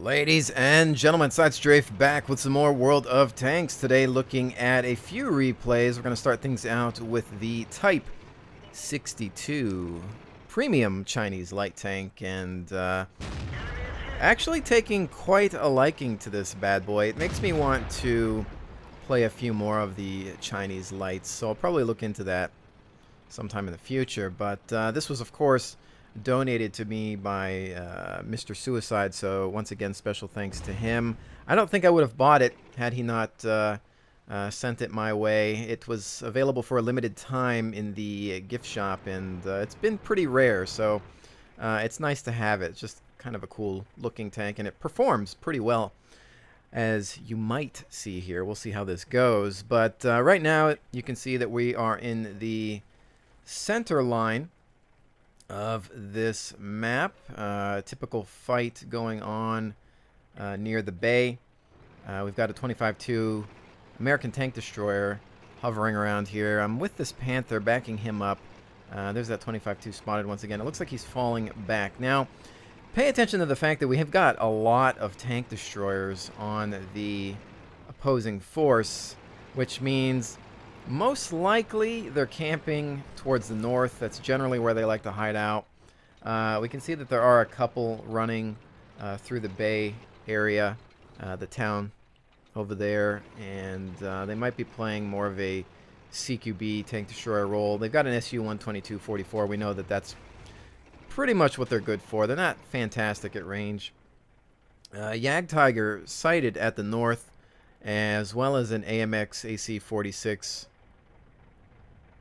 Ladies and gentlemen, Side Strafe back with some more World of Tanks. Today looking at a few replays. We're going to start things out with the Type 62 premium Chinese light tank, and actually taking quite a liking to this bad boy. It makes me want to play a few more of the Chinese lights, so I'll probably look into that sometime in the future. But this was, of course, donated to me by Mr. Suicide, so once again, special thanks to him. I don't think I would have bought it had he not sent it my way. It was available for a limited time in the gift shop, and it's been pretty rare, so it's nice to have it. It's just kind of a cool looking tank, and it performs pretty well, as you might see here. We'll see how this goes, but right now you can see that we are in the center line of this map. Typical fight going on near the bay. We've got a 25-2 American tank destroyer hovering around here. I'm with this Panther, backing him up. There's that 25-2 spotted once again. It looks like he's falling back. Now, pay attention to the fact that we have got a lot of tank destroyers on the opposing force, which means most likely they're camping towards the north. That's generally where they like to hide out. We can see that there are a couple running through the bay area, the town over there, and they might be playing more of a CQB tank destroyer role. They've got an SU-122-44. We know that that's pretty much what they're good for. They're not fantastic at range. Jagdtiger sighted at the north, as well as an AMX AC-46.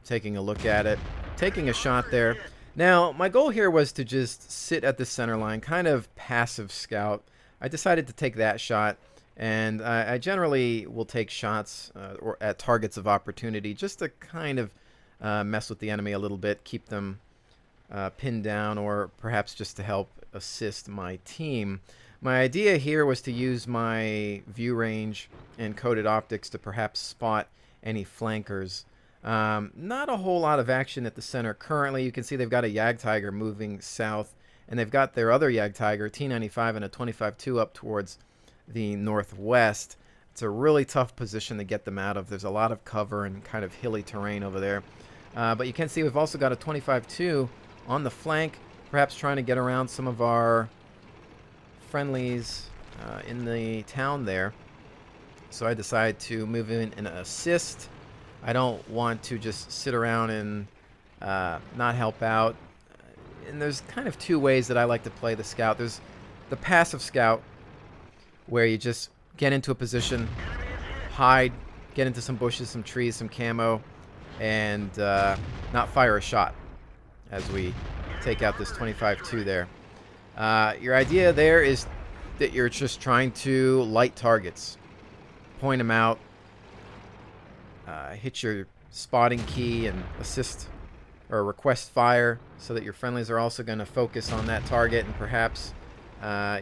Taking a look at it, taking a shot there. Now, my goal here was to just sit at the center line, kind of passive scout. I decided to take that shot, and I generally will take shots or at targets of opportunity just to kind of mess with the enemy a little bit, keep them pinned down, or perhaps just to help assist my team. My idea here was to use my view range and coated optics to perhaps spot any flankers. Not a whole lot of action at the center currently. You can see they've got a Jagdtiger moving south, and they've got their other Jagdtiger, T-95, and a 25-2 up towards the northwest. It's a really tough position to get them out of. There's a lot of cover and kind of hilly terrain over there. But you can see we've also got a 25-2 on the flank, perhaps trying to get around some of our friendlies in the town there. So I decided to move in and assist. I don't want to just sit around and not help out. And there's kind of two ways that I like to play the scout. There's the passive scout, where you just get into a position, hide, get into some bushes, some trees, some camo, and not fire a shot as we take out this 25-2 there. Your idea there is that you're just trying to light targets, point them out, hit your spotting key and assist or request fire, so that your friendlies are also going to focus on that target, and perhaps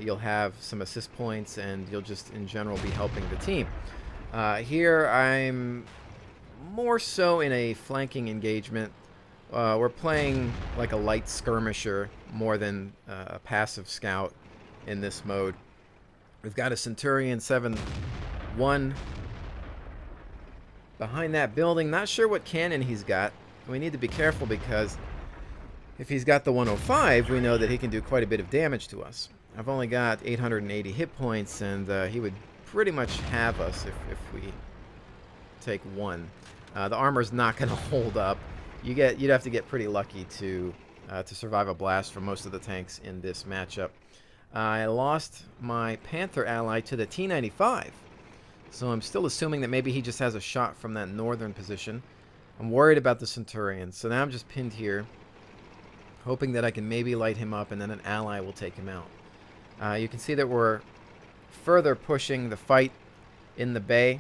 you'll have some assist points, and you'll just in general be helping the team. Here I'm more so in a flanking engagement. We're playing like a light skirmisher more than a passive scout in this mode. We've got a Centurion 7-1 behind that building. Not sure what cannon he's got. We need to be careful, because if he's got the 105, we know that he can do quite a bit of damage to us. I've only got 880 hit points, and he would pretty much have us if we take one. The armor's not going to hold up. You'd have to get pretty lucky to survive a blast from most of the tanks in this matchup. I lost my Panther ally to the T-95. So I'm still assuming that maybe he just has a shot from that northern position. I'm worried about the Centurion. So now I'm just pinned here, hoping that I can maybe light him up, and then an ally will take him out. You can see that we're further pushing the fight in the bay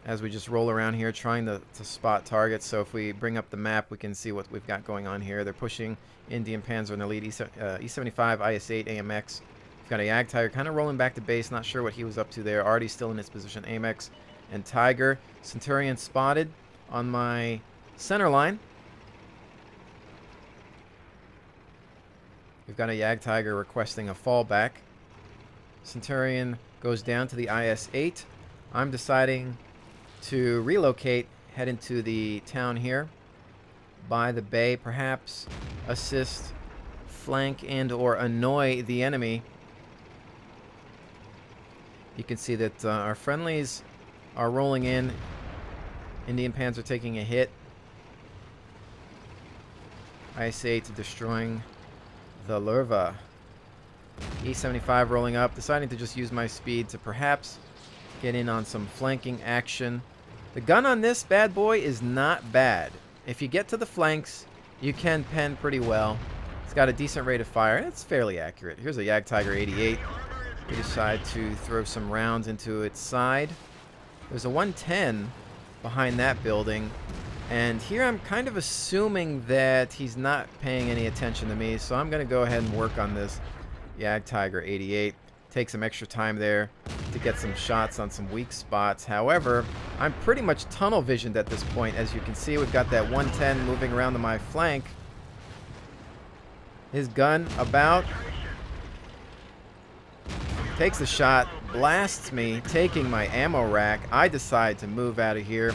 as we just roll around here trying to spot targets. So if we bring up the map, we can see what we've got going on here. They're pushing Indian Panzer in the lead, E75, IS-8, AMX. We've got a Jagdtiger kind of rolling back to base, not sure what he was up to there. Already still in his position, AMX and Tiger. Centurion spotted on my center line. We've got a Jagdtiger requesting a fallback. Centurion goes down to the IS-8. I'm deciding to relocate, head into the town here by the bay, perhaps assist, flank, and or annoy the enemy. You can see that our friendlies are rolling in. Indian Panzer taking a hit. IS-8 destroying the Lurva. E-75 rolling up, deciding to just use my speed to perhaps get in on some flanking action. The gun on this bad boy is not bad. If you get to the flanks, you can pen pretty well. It's got a decent rate of fire. It's fairly accurate. Here's a Jagdtiger 88. We decide to throw some rounds into its side. There's a 110 behind that building. And here I'm kind of assuming that he's not paying any attention to me, so I'm going to go ahead and work on this Jagdtiger 88. Take some extra time there to get some shots on some weak spots. However, I'm pretty much tunnel visioned at this point. As you can see, we've got that 110 moving around to my flank. His gun about takes a shot, blasts me, taking my ammo rack. I decide to move out of here.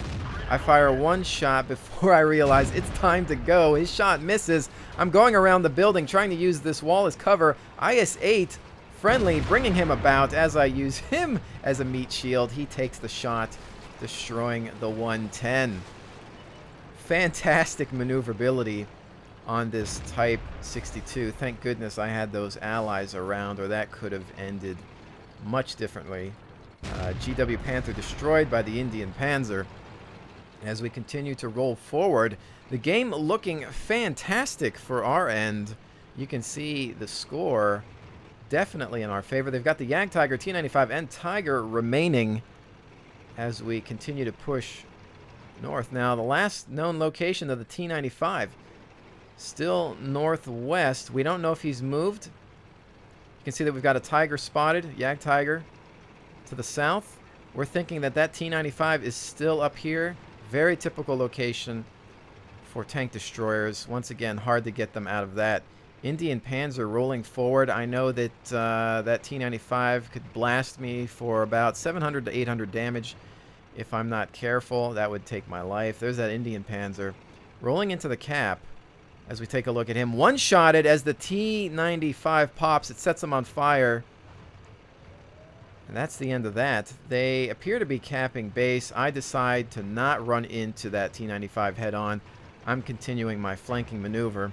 I fire one shot before I realize it's time to go. His shot misses. I'm going around the building trying to use this wall as cover. IS-8 friendly, bringing him about as I use him as a meat shield. He takes the shot, destroying the 110. Fantastic maneuverability on this Type 62. Thank goodness I had those allies around, or that could have ended much differently. GW Panther destroyed by the Indian Panzer. As we continue to roll forward, the game looking fantastic for our end. You can see the score definitely in our favor. They've got the Jagdtiger, T-95, and Tiger remaining as we continue to push north. Now, the last known location of the T-95, still northwest. We don't know if he's moved. You can see that we've got a Tiger spotted, Jagdtiger to the south. We're thinking that that T-95 is still up here. Very typical location for tank destroyers. Once again, hard to get them out of that. Indian Panzer rolling forward. I know that that T-95 could blast me for about 700 to 800 damage. If I'm not careful, that would take my life. There's that Indian Panzer rolling into the cap. As we take a look at him, one-shotted as the T-95 pops. It sets him on fire. And that's the end of that. They appear to be capping base. I decide to not run into that T-95 head-on. I'm continuing my flanking maneuver.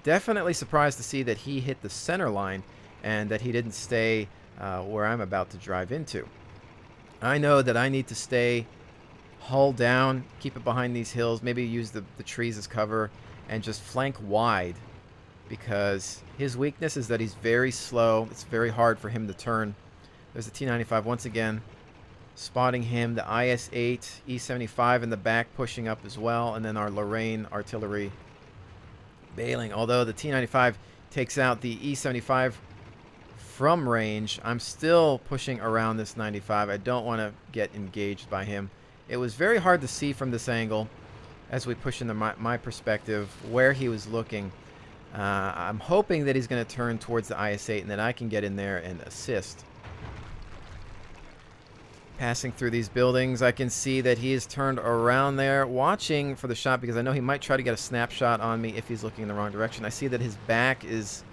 Definitely surprised to see that he hit the center line and that he didn't stay where I'm about to drive into. I know that I need to stay hull down, keep it behind these hills, maybe use the trees as cover, and just flank wide, because his weakness is that he's very slow. It's very hard for him to turn. There's the T-95 once again, spotting him. The IS-8, E-75 in the back pushing up as well, and then our Lorraine artillery bailing. Although the T-95 takes out the E-75 from range, I'm still pushing around this 95. I don't want to get engaged by him. It was very hard to see from this angle as we push into my perspective where he was looking. I'm hoping that he's going to turn towards the IS-8 and that I can get in there and assist. Passing through these buildings, I can see that he is turned around there, watching for the shot, because I know he might try to get a snapshot on me if he's looking in the wrong direction. I see that his back is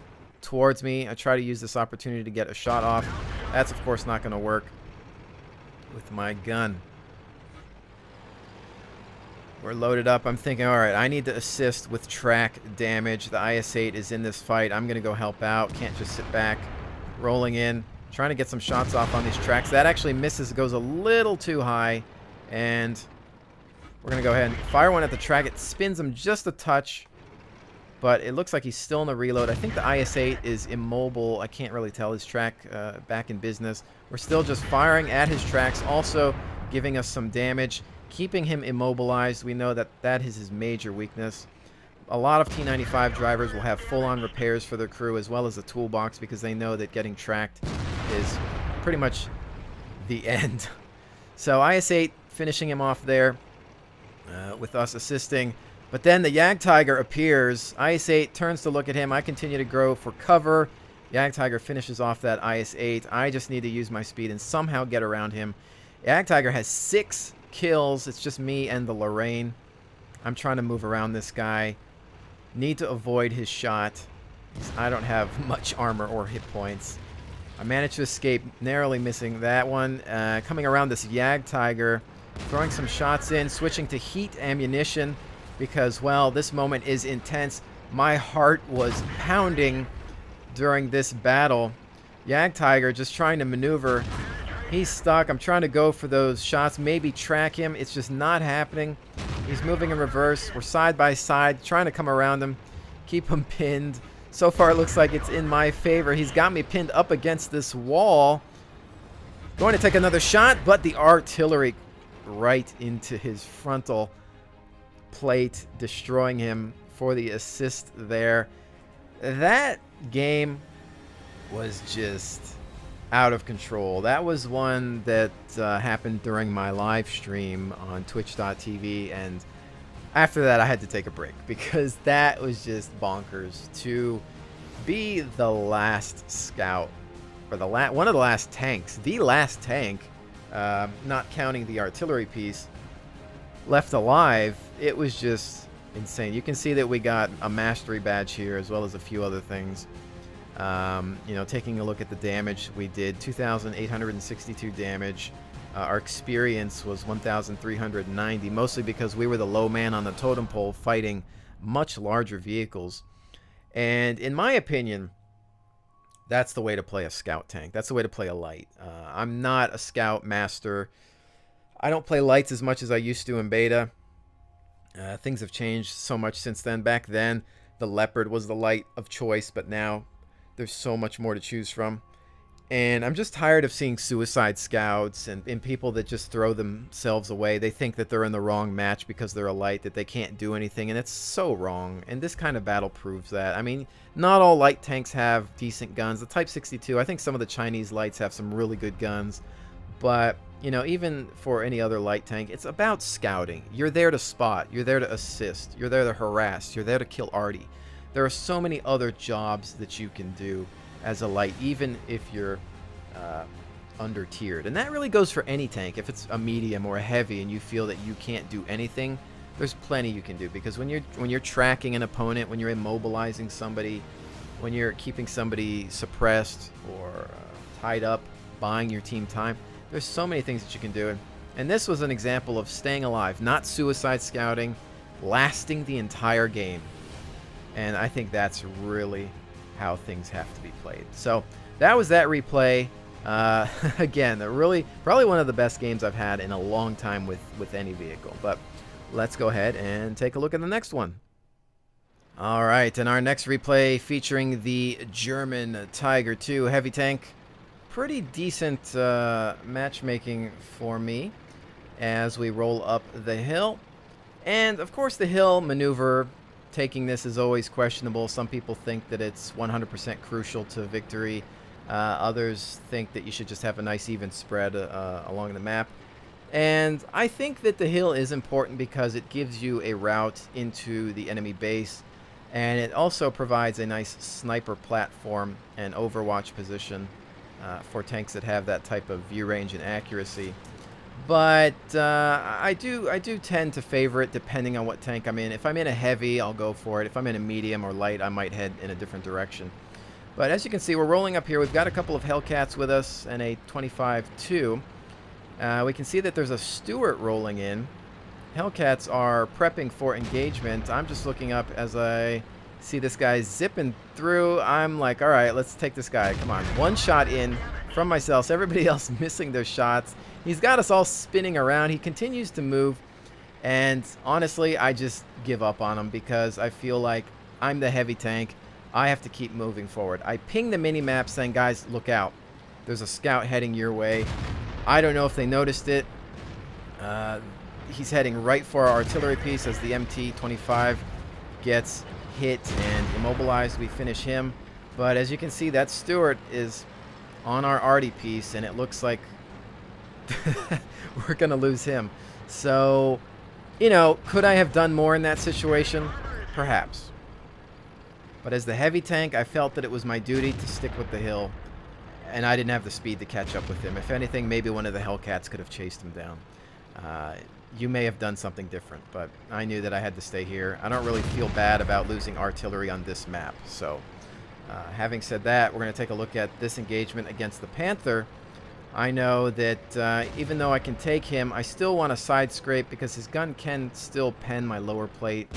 towards me. I try to use this opportunity to get a shot off. That's, of course, not going to work with my gun. We're loaded up. I'm thinking, all right, I need to assist with track damage. The IS-8 is in this fight. I'm going to go help out. Can't just sit back. Rolling in. Trying to get some shots off on these tracks. That actually misses. It goes a little too high. And we're going to go ahead and fire one at the track. It spins him just a touch. But it looks like he's still in the reload. I think the IS-8 is immobile. I can't really tell his track back in business. We're still just firing at his tracks. Also giving us some damage. Keeping him immobilized. We know that that is his major weakness. A lot of T-95 drivers will have full-on repairs for their crew as well as a toolbox, because they know that getting tracked is pretty much the end. So IS-8 finishing him off there with us assisting. But then the Jagdtiger appears. IS-8 turns to look at him. I continue to grow for cover. Jagdtiger finishes off that IS-8. I just need to use my speed and somehow get around him. Jagdtiger has 6 kills. It's just me and the Lorraine. I'm trying to move around this guy. Need to avoid his shot. I don't have much armor or hit points. I managed to escape, narrowly missing that one. Coming around this Jagdtiger, throwing some shots in, switching to heat ammunition because, well, this moment is intense. My heart was pounding during this battle. Jagdtiger just trying to maneuver. He's stuck. I'm trying to go for those shots, maybe track him. It's just not happening. He's moving in reverse. We're side by side, trying to come around him, keep him pinned. So far, it looks like it's in my favor. He's got me pinned up against this wall. Going to take another shot, but the artillery right into his frontal plate, destroying him for the assist there. That game was just out of control. That was one that happened during my live stream on twitch.tv, and after that I had to take a break because that was just bonkers. To be the last scout, or one of the last tanks, the last tank, not counting the artillery piece, left alive, it was just insane. You can see that we got a mastery badge here as well as a few other things. You know, taking a look at the damage we did, 2,862 damage. Our experience was 1,390, mostly because we were the low man on the totem pole fighting much larger vehicles. And in my opinion, that's the way to play a scout tank. That's the way to play a light. I'm not a scout master. I don't play lights as much as I used to in beta. Things have changed so much since then. Back then, the Leopard was the light of choice, but now there's so much more to choose from. And I'm just tired of seeing suicide scouts and people that just throw themselves away. They think that they're in the wrong match because they're a light, that they can't do anything, and it's so wrong. And this kind of battle proves that. I mean, not all light tanks have decent guns. The Type 62, I think some of the Chinese lights have some really good guns. But, you know, even for any other light tank, it's about scouting. You're there to spot. You're there to assist. You're there to harass. You're there to kill arty. There are so many other jobs that you can do as a light, even if you're under tiered. And that really goes for any tank. If it's a medium or a heavy and you feel that you can't do anything, there's plenty you can do. Because when you're tracking an opponent, when you're immobilizing somebody, when you're keeping somebody suppressed or tied up, buying your team time, there's so many things that you can do. And this was an example of staying alive, not suicide scouting, lasting the entire game. And I think that's really how things have to be played. So that was that replay. Again, probably one of the best games I've had in a long time with any vehicle. But let's go ahead and take a look at the next one. All right, and our next replay featuring the German Tiger II heavy tank. Pretty decent matchmaking for me as we roll up the hill. And of course the hill maneuver, taking this is always questionable. Some people think that it's 100% crucial to victory. Others think that you should just have a nice even spread along the map. And I think that the hill is important because it gives you a route into the enemy base. And it also provides a nice sniper platform and overwatch position for tanks that have that type of view range and accuracy. But I do tend to favor it depending on what tank I'm in. If I'm in a heavy, I'll go for it. If I'm in a medium or light, I might head in a different direction. But as you can see, we're rolling up here. We've got a couple of Hellcats with us and a 25-2. We can see that there's a Stuart rolling in. Hellcats are prepping for engagement. I'm just looking up as I see this guy zipping through. I'm like, all right, let's take this guy. Come on. One shot in from myself. Everybody else missing their shots. He's got us all spinning around. He continues to move. And honestly, I just give up on him because I feel like I'm the heavy tank. I have to keep moving forward. I ping the mini-map saying, guys, look out. There's a scout heading your way. I don't know if they noticed it. He's heading right for our artillery piece as the MT-25 gets hit and immobilized. We finish him. But as you can see, that Stuart is on our arty piece, and it looks like we're going to lose him. So You know, could I have done more in that situation? Perhaps. But as the heavy tank, I felt that it was my duty to stick with the hill, and I didn't have the speed to catch up with him. If anything, maybe one of the Hellcats could have chased him down. You may have done something different, but I knew that I had to stay here. I don't really feel bad about losing artillery on this map. So, having said that, we're going to take a look at this engagement against the Panther. I know that even though I can take him, I still want to side scrape because his gun can still pen my lower plate.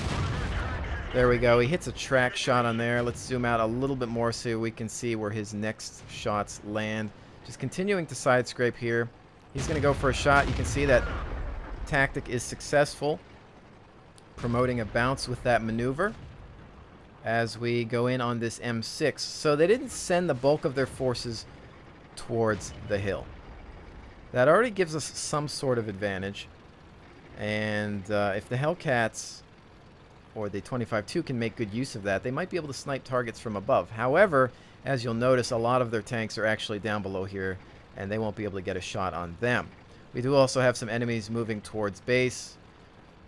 There we go. He hits a track shot on there. Let's zoom out a little bit more so we can see where his next shots land. Just continuing to side scrape here. He's going to go for a shot. You can see that tactic is successful, promoting a bounce with that maneuver as we go in on this M6. So they didn't send the bulk of their forces towards the hill. That already gives us some sort of advantage. And if the Hellcats or the 25-2 can make good use of that, they might be able to snipe targets from above. However, as you'll notice, a lot of their tanks are actually down below here, and they won't be able to get a shot on them. We do also have some enemies moving towards base.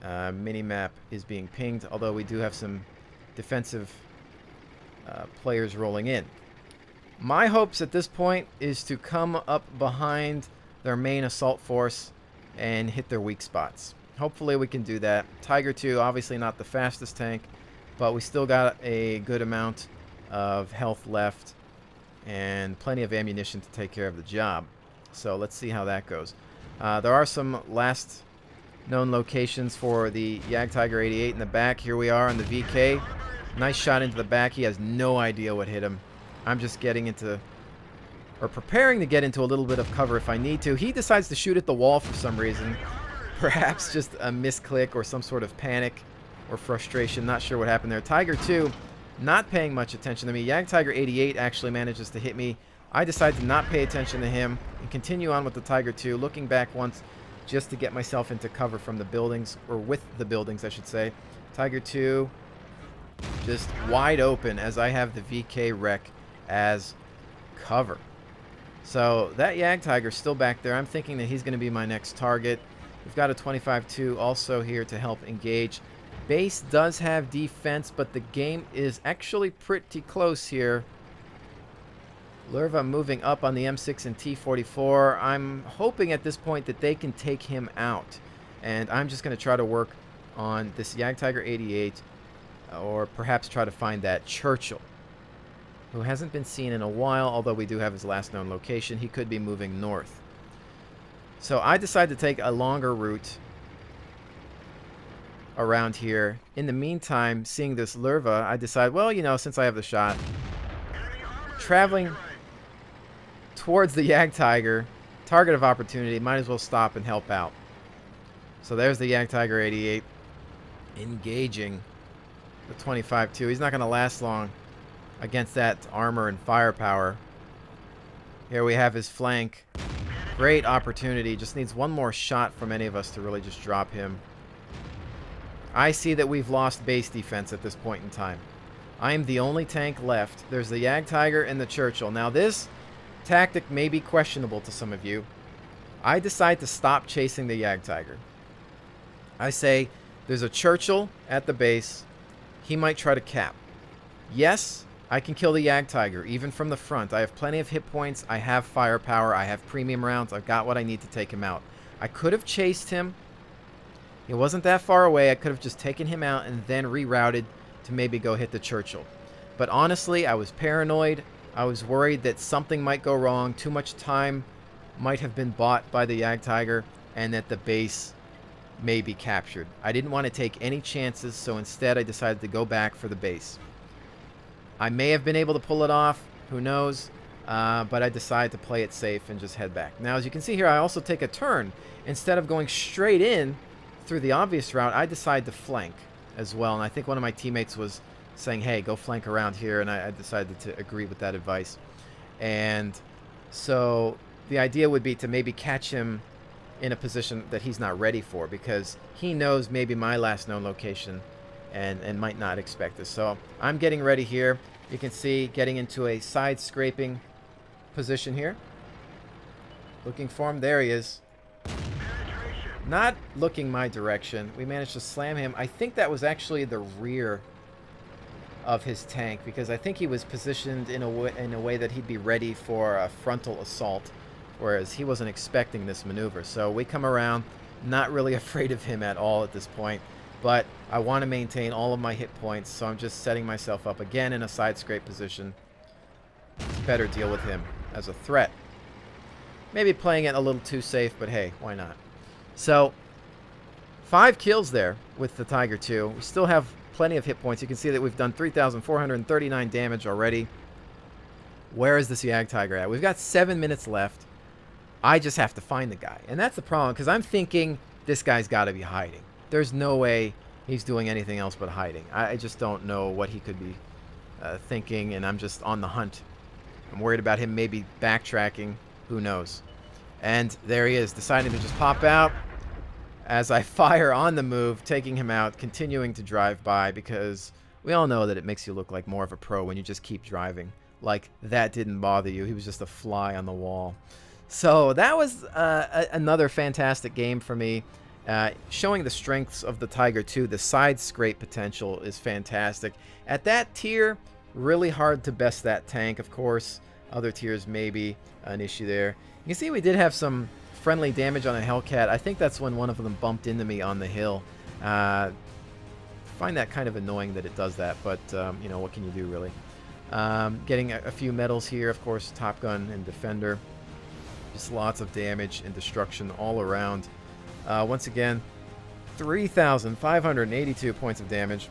Minimap is being pinged, although we do have some defensive players rolling in. My hopes at this point is to come up behind their main assault force and hit their weak spots. Hopefully we can do that. Tiger 2, obviously not the fastest tank, but we still got a good amount of health left and plenty of ammunition to take care of the job. So let's see how that goes. There are some last known locations for the Jagdtiger 88 in the back. Here we are on the VK. Nice shot into the back. He has no idea what hit him. I'm just getting into, or preparing to get into a little bit of cover if I need to. He decides to shoot at the wall for some reason. Perhaps just a misclick or some sort of panic or frustration. Not sure what happened there. Tiger 2 not paying much attention to me. Jagdtiger 88 actually manages to hit me. I decide to not pay attention to him and continue on with the Tiger 2, looking back once just to get myself into cover from the buildings, or with the buildings, I should say. Tiger 2 just wide open as I have the VK wreck as cover. So that Jagdtiger's still back there. I'm thinking that he's going to be my next target. We've got a 25-2 also here to help engage. Base does have defense, but the game is actually pretty close here. Lerva moving up on the M6 and T-44. I'm hoping at this point that they can take him out. And I'm just going to try to work on this Jagdtiger 88, or perhaps try to find that Churchill, who hasn't been seen in a while, although we do have his last known location. He could be moving north. So I decided to take a longer route around here. In the meantime, seeing this Lerva, I decide, well, you know, since I have the shot, traveling towards the Jagdtiger, target of opportunity, might as well stop and help out. So there's the Jagdtiger 88 engaging the 25-2. He's not going to last long against that armor and firepower. Here we have his flank. Great opportunity. Just needs one more shot from any of us to really just drop him. I see that we've lost base defense at this point in time. I am the only tank left. There's the Jagdtiger and the Churchill. Now this tactic may be questionable to some of you. I decide to stop chasing the Jagdtiger. I say there's a Churchill at the base. He might try to cap. Yes, I can kill the Jagdtiger, even from the front. I have plenty of hit points. I have firepower. I have premium rounds. I've got what I need to take him out. I could have chased him. He wasn't that far away. I could have just taken him out and then rerouted to maybe go hit the Churchill. But honestly, I was paranoid. I was worried that something might go wrong. Too much time might have been bought by the Jagdtiger, and that the base may be captured. I didn't want to take any chances, so instead I decided to go back for the base. I may have been able to pull it off, who knows, but I decided to play it safe and just head back. Now, as you can see here, I also take a turn. Instead of going straight in through the obvious route, I decide to flank as well, and I think one of my teammates was saying, hey, go flank around here, and I decided to agree with that advice. And so the idea would be to maybe catch him in a position that he's not ready for, because he knows maybe my last known location and might not expect this. So I'm getting ready here. You can see getting into a side scraping position here. Looking for him. There he is. Not looking my direction. We managed to slam him. I think that was actually the rear of his tank, because I think he was positioned in a way that he'd be ready for a frontal assault, whereas he wasn't expecting this maneuver. So we come around, not really afraid of him at all at this point, but I want to maintain all of my hit points, so I'm just setting myself up again in a side scrape position to better deal with him as a threat. Maybe playing it a little too safe, but hey, why not? So 5 kills there with the Tiger II. We still have plenty of hit points. You can see that we've done 3,439 damage already. Where is this Jagdtiger at? We've got 7 minutes left. I just have to find the guy. And that's the problem, because I'm thinking this guy's got to be hiding. There's no way he's doing anything else but hiding. I just don't know what he could be thinking, and I'm just on the hunt. I'm worried about him maybe backtracking. Who knows? And there he is, deciding to just pop out as I fire on the move, taking him out, continuing to drive by, because we all know that it makes you look like more of a pro when you just keep driving. Like, that didn't bother you. He was just a fly on the wall. So that was another fantastic game for me, showing the strengths of the Tiger II. The side scrape potential is fantastic. At that tier, really hard to best that tank, of course. Other tiers maybe an issue there. You can see we did have some friendly damage on a Hellcat. I think that's when one of them bumped into me on the hill. Find that kind of annoying that it does that, but you know, what can you do, really? Getting a few medals here, of course, Top Gun and Defender. Just lots of damage and destruction all around. Once again, 3,582 points of damage.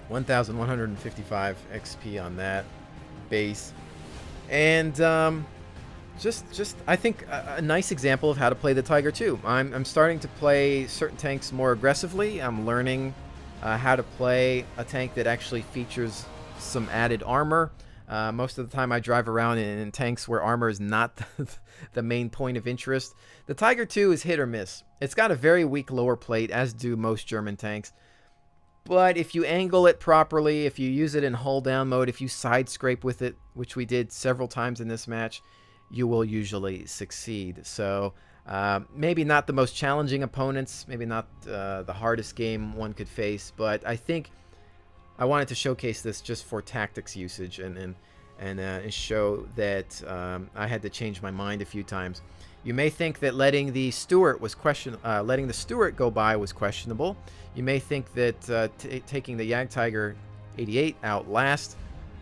1,155 XP on that base. And just I think a nice example of how to play the Tiger II. I'm starting to play certain tanks more aggressively. I'm learning how to play a tank that actually features some added armor. Most of the time I drive around in tanks where armor is not the main point of interest. The Tiger II is hit or miss. It's got a very weak lower plate, as do most German tanks. But if you angle it properly, if you use it in hull down mode, if you side scrape with it, which we did several times in this match, you will usually succeed. So maybe not the most challenging opponents, maybe not the hardest game one could face, but I think I wanted to showcase this just for tactics usage and show that I had to change my mind a few times. You may think that letting the Stuart go by was questionable. You may think that taking the Jagdtiger 88 out last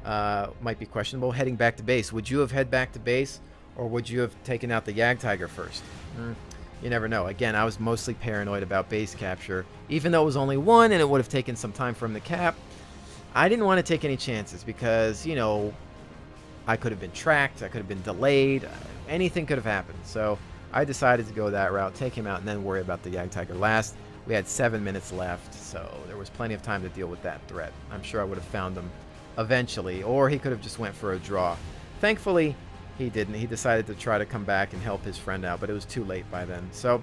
might be questionable. Heading back to base, would you have head back to base, or would you have taken out the Jagdtiger first? You never know. Again, I was mostly paranoid about base capture, even though it was only one and it would have taken some time for him to cap. I didn't want to take any chances because, you know, I could have been tracked, I could have been delayed, anything could have happened. So I decided to go that route, take him out, and then worry about the Jagdtiger last. We had 7 minutes left, so there was plenty of time to deal with that threat. I'm sure I would have found him eventually, or he could have just went for a draw. Thankfully, he didn't. He decided to try to come back and help his friend out, but it was too late by then. So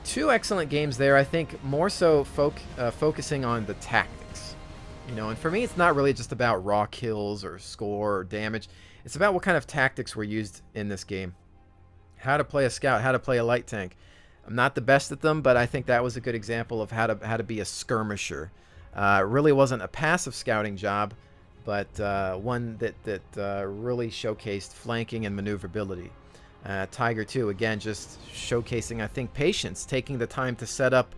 2 excellent games there. I think more so focusing on the tactics. You know, and for me, it's not really just about raw kills or score or damage. It's about what kind of tactics were used in this game. How to play a scout, how to play a light tank. I'm not the best at them, but I think that was a good example of how to be a skirmisher. It really wasn't a passive scouting job, but one that really showcased flanking and maneuverability. Tiger II, again, just showcasing, I think, patience, taking the time to set up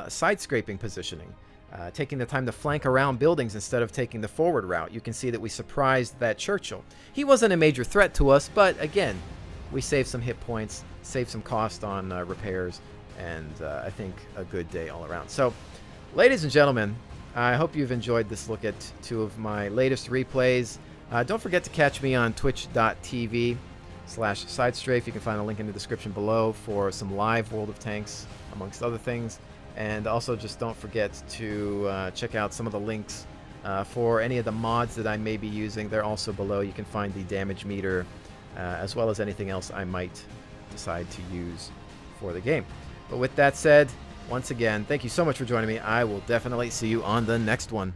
side-scraping positioning. Taking the time to flank around buildings instead of taking the forward route. You can see that we surprised that Churchill. He wasn't a major threat to us, but again, we saved some hit points, saved some cost on repairs, and I think a good day all around. So, ladies and gentlemen, I hope you've enjoyed this look at 2 of my latest replays. Don't forget to catch me on twitch.tv/sidestrafe. You can find a link in the description below for some live World of Tanks, amongst other things. And also just don't forget to check out some of the links for any of the mods that I may be using. They're also below. You can find the damage meter as well as anything else I might decide to use for the game. But with that said, once again, thank you so much for joining me. I will definitely see you on the next one.